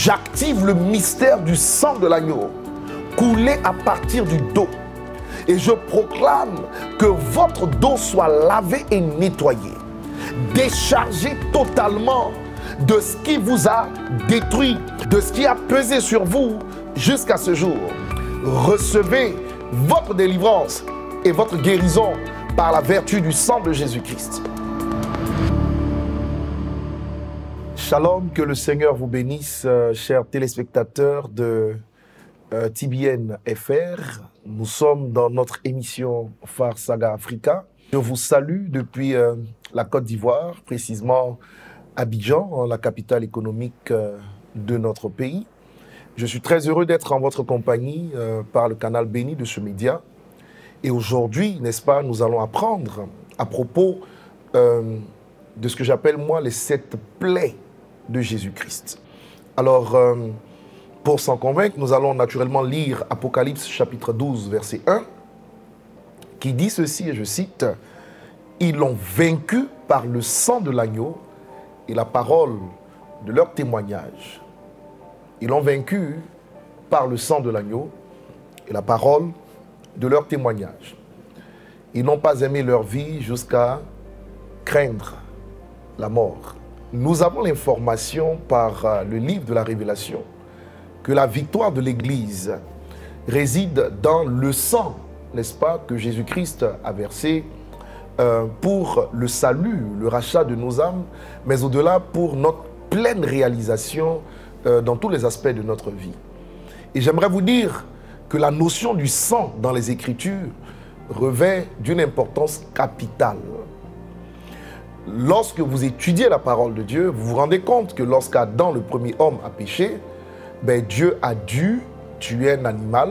J'active le mystère du sang de l'agneau coulé à partir du dos. Et je proclame que votre dos soit lavé et nettoyé. Déchargé totalement de ce qui vous a détruit, de ce qui a pesé sur vous jusqu'à ce jour. Recevez votre délivrance et votre guérison par la vertu du sang de Jésus-Christ. Shalom, que le Seigneur vous bénisse, chers téléspectateurs de TBN FR. Nous sommes dans notre émission Phare Saga Africa. Je vous salue depuis la Côte d'Ivoire, précisément Abidjan, la capitale économique de notre pays. Je suis très heureux d'être en votre compagnie par le canal béni de ce média. Et aujourd'hui, n'est-ce pas, nous allons apprendre à propos de ce que j'appelle moi les 7 plaies de Jésus-Christ. Alors, pour s'en convaincre, nous allons naturellement lire Apocalypse chapitre 12, verset 1, qui dit ceci, et je cite, « Ils l'ont vaincu par le sang de l'agneau et la parole de leur témoignage. » Ils l'ont vaincu par le sang de l'agneau et la parole de leur témoignage. Ils n'ont pas aimé leur vie jusqu'à craindre la mort. Nous avons l'information par le livre de la Révélation que la victoire de l'Église réside dans le sang, n'est-ce pas, que Jésus-Christ a versé pour le salut, le rachat de nos âmes, mais au-delà pour notre pleine réalisation dans tous les aspects de notre vie. Et j'aimerais vous dire que la notion du sang dans les Écritures revêt d'une importance capitale. Lorsque vous étudiez la parole de Dieu, vous vous rendez compte que lorsqu'Adam, le premier homme, a péché, Dieu a dû tuer un animal,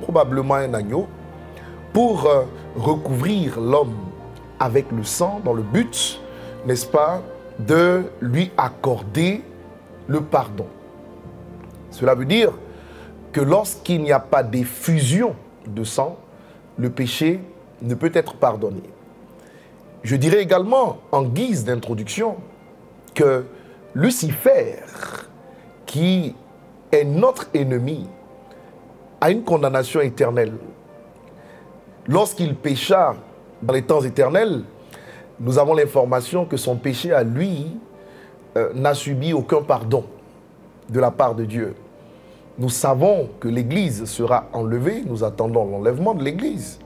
probablement un agneau, pour recouvrir l'homme avec le sang dans le but, n'est-ce pas, de lui accorder le pardon. Cela veut dire que lorsqu'il n'y a pas d'effusion de sang, le péché ne peut être pardonné. Je dirais également, en guise d'introduction, que Lucifer, qui est notre ennemi, a une condamnation éternelle. Lorsqu'il pécha dans les temps éternels, nous avons l'information que son péché à lui n'a subi aucun pardon de la part de Dieu. Nous savons que l'Église sera enlevée, nous attendons l'enlèvement de l'Église.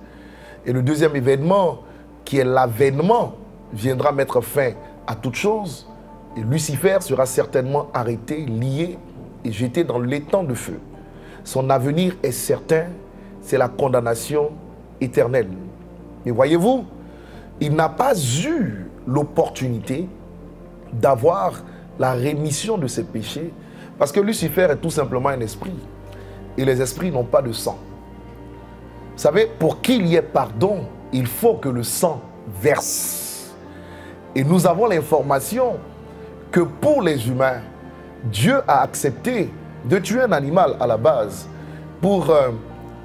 Et le deuxième événement, qui est l'avènement, viendra mettre fin à toute chose. Et Lucifer sera certainement arrêté, lié et jeté dans l'étang de feu. Son avenir est certain, c'est la condamnation éternelle. Mais voyez-vous, il n'a pas eu l'opportunité d'avoir la rémission de ses péchés parce que Lucifer est tout simplement un esprit. Et les esprits n'ont pas de sang. Vous savez, pour qu'il y ait pardon, il faut que le sang verse. Et nous avons l'information que pour les humains, Dieu a accepté de tuer un animal à la base pour,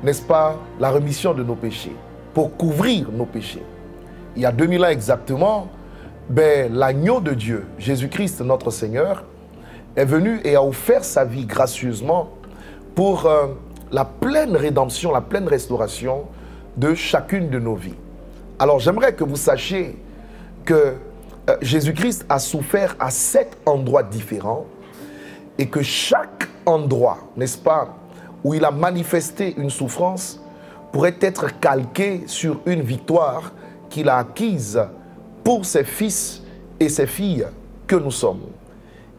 n'est-ce pas, la rémission de nos péchés, pour couvrir nos péchés. Il y a 2000 ans exactement, l'agneau de Dieu, Jésus-Christ notre Seigneur, est venu et a offert sa vie gracieusement pour la pleine rédemption, la pleine restauration de chacune de nos vies. Alors j'aimerais que vous sachiez que Jésus-Christ a souffert à 7 endroits différents et que chaque endroit, n'est-ce pas, où il a manifesté une souffrance pourrait être calqué sur une victoire qu'il a acquise pour ses fils et ses filles que nous sommes.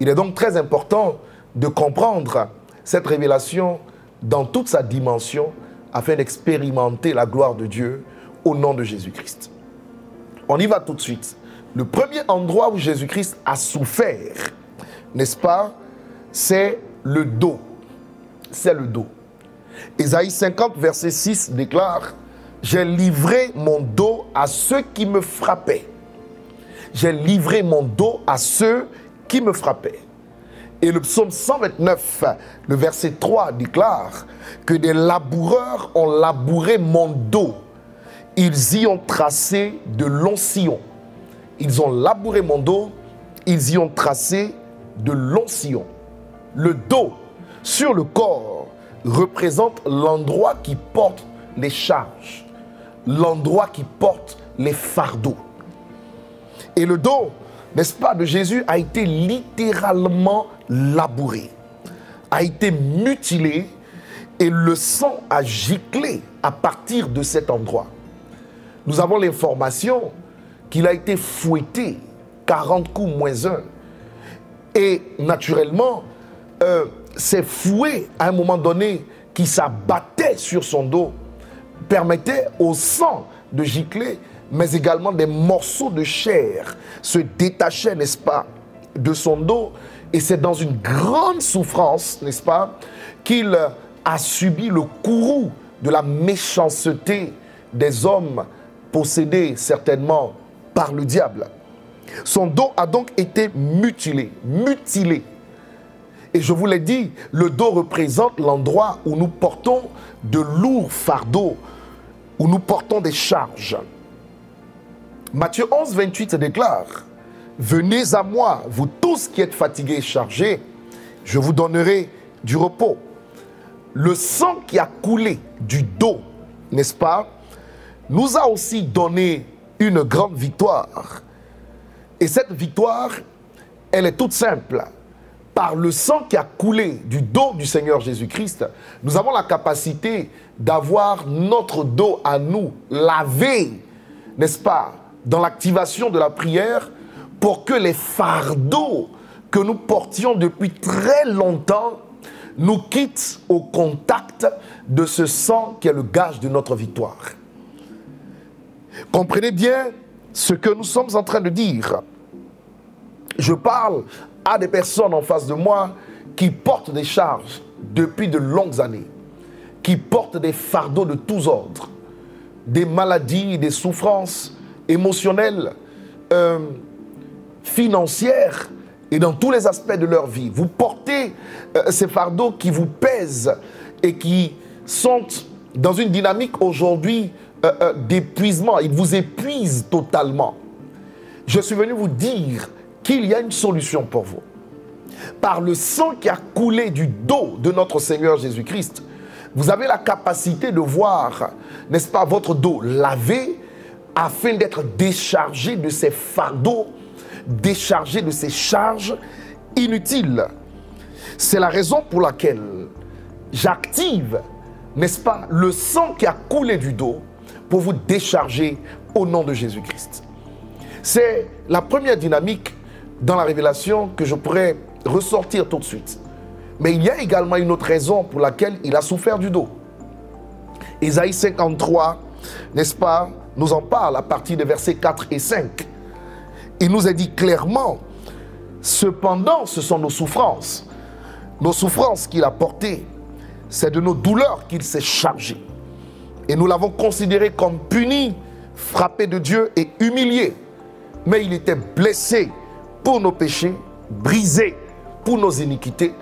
Il est donc très important de comprendre cette révélation dans toute sa dimension afin d'expérimenter la gloire de Dieu au nom de Jésus-Christ. On y va tout de suite. Le premier endroit où Jésus-Christ a souffert, n'est-ce pas, c'est le dos. C'est le dos. Ésaïe 50, verset 6 déclare « J'ai livré mon dos à ceux qui me frappaient. J'ai livré mon dos à ceux qui me frappaient. » Et le psaume 129, le verset 3 déclare que des laboureurs ont labouré mon dos. Ils y ont tracé de longs sillons. Ils ont labouré mon dos, ils y ont tracé de longs sillons. Le dos sur le corps représente l'endroit qui porte les charges, l'endroit qui porte les fardeaux. Et le dos, n'est-ce pas, de Jésus a été littéralement labouré, a été mutilé et le sang a giclé à partir de cet endroit. Nous avons l'information qu'il a été fouetté 40 coups moins 1. Et naturellement, ces fouets, à un moment donné, qui s'abattaient sur son dos, permettaient au sang de gicler, mais également des morceaux de chair se détachaient, n'est-ce pas, de son dos. Et c'est dans une grande souffrance, n'est-ce pas, qu'il a subi le courroux de la méchanceté des hommes possédés certainement par le diable. Son dos a donc été mutilé. Et je vous l'ai dit, le dos représente l'endroit où nous portons de lourds fardeaux, où nous portons des charges. Matthieu 11, 28 se déclare: « Venez à moi, vous tous qui êtes fatigués et chargés, je vous donnerai du repos. » Le sang qui a coulé du dos, n'est-ce pas, nous a aussi donné une grande victoire. Et cette victoire, elle est toute simple. Par le sang qui a coulé du dos du Seigneur Jésus-Christ, nous avons la capacité d'avoir notre dos à nous lavé, n'est-ce pas, dans l'activation de la prière, pour que les fardeaux que nous portions depuis très longtemps nous quittent au contact de ce sang qui est le gage de notre victoire. Comprenez bien ce que nous sommes en train de dire. Je parle à des personnes en face de moi qui portent des charges depuis de longues années, qui portent des fardeaux de tous ordres, des maladies, des souffrances émotionnelles, financières et dans tous les aspects de leur vie. Vous portez ces fardeaux qui vous pèsent et qui sont dans une dynamique aujourd'hui d'épuisement. Ils vous épuisent totalement. Je suis venu vous dire qu'il y a une solution pour vous. Par le sang qui a coulé du dos de notre Seigneur Jésus-Christ, vous avez la capacité de voir, n'est-ce pas, votre dos lavé afin d'être déchargé de ces fardeaux, déchargé de ces charges inutiles. C'est la raison pour laquelle j'active, n'est-ce pas, le sang qui a coulé du dos pour vous décharger au nom de Jésus-Christ. C'est la première dynamique dans la révélation que je pourrais ressortir tout de suite. Mais il y a également une autre raison pour laquelle il a souffert du dos. Ésaïe 53, n'est-ce pas, nous en parle à partir des versets 4 et 5. Il nous est dit clairement: cependant, ce sont nos souffrances qu'il a portées, c'est de nos douleurs qu'il s'est chargé. Et nous l'avons considéré comme puni, frappé de Dieu et humilié. Mais il était blessé pour nos péchés, brisé pour nos iniquités.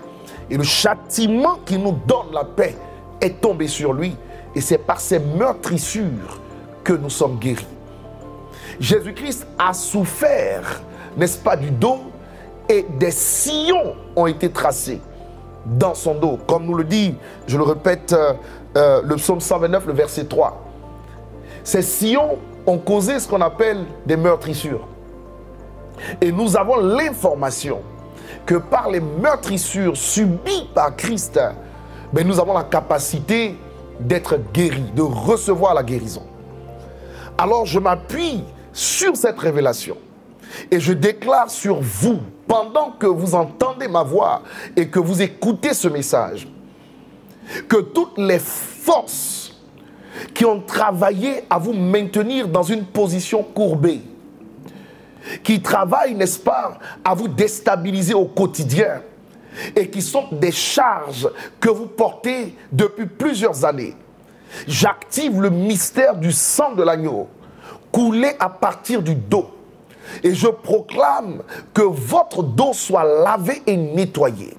Et le châtiment qui nous donne la paix est tombé sur lui. Et c'est par ses meurtrissures que nous sommes guéris. Jésus-Christ a souffert, n'est-ce pas, du dos, et des sillons ont été tracés dans son dos. Comme nous le dit, je le répète, le psaume 129, le verset 3. Ces sillons ont causé ce qu'on appelle des meurtrissures. Et nous avons l'information que par les meurtrissures subies par Christ, ben nous avons la capacité d'être guéris, de recevoir la guérison. Alors je m'appuie sur cette révélation et je déclare sur vous, pendant que vous entendez ma voix et que vous écoutez ce message, que toutes les forces qui ont travaillé à vous maintenir dans une position courbée, qui travaillent, n'est-ce pas, à vous déstabiliser au quotidien et qui sont des charges que vous portez depuis plusieurs années. J'active le mystère du sang de l'agneau coulé à partir du dos et je proclame que votre dos soit lavé et nettoyé,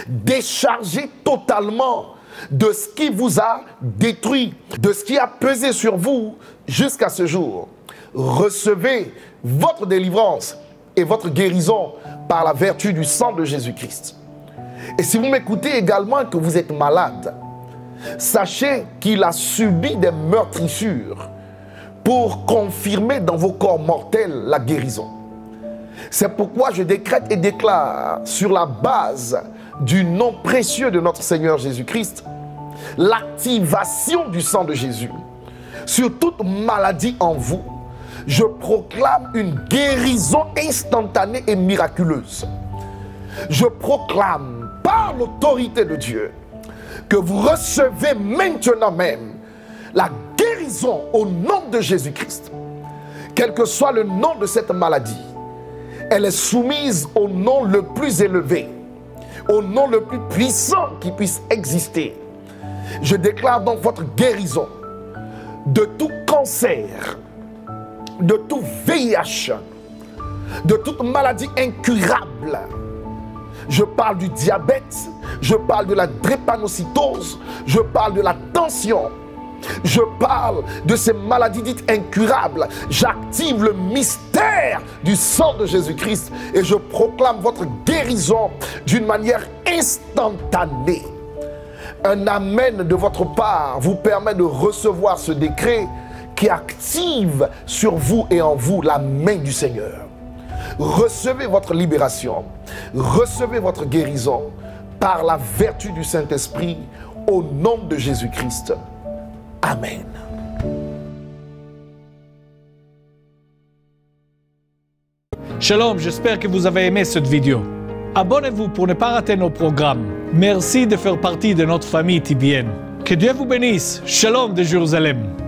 déchargé totalement de ce qui vous a détruit, de ce qui a pesé sur vous jusqu'à ce jour. Recevez votre délivrance et votre guérison par la vertu du sang de Jésus-Christ. Et si vous m'écoutez également que vous êtes malade, sachez qu'il a subi des meurtrissures pour confirmer dans vos corps mortels la guérison. C'est pourquoi je décrète et déclare sur la base du nom précieux de notre Seigneur Jésus-Christ l'activation du sang de Jésus sur toute maladie en vous. Je proclame une guérison instantanée et miraculeuse. Je proclame par l'autorité de Dieu que vous recevez maintenant même la guérison au nom de Jésus-Christ. Quel que soit le nom de cette maladie, elle est soumise au nom le plus élevé, au nom le plus puissant qui puisse exister. Je déclare donc votre guérison de tout cancer, de tout VIH, de toute maladie incurable. Je parle du diabète, je parle de la drépanocytose, je parle de la tension, je parle de ces maladies dites incurables. J'active le mystère du sang de Jésus-Christ et je proclame votre guérison d'une manière instantanée. Un amen de votre part vous permet de recevoir ce décret qui active sur vous et en vous la main du Seigneur. Recevez votre libération, recevez votre guérison par la vertu du Saint-Esprit au nom de Jésus-Christ. Amen. Shalom, j'espère que vous avez aimé cette vidéo. Abonnez-vous pour ne pas rater nos programmes. Merci de faire partie de notre famille TBN. Que Dieu vous bénisse. Shalom de Jérusalem.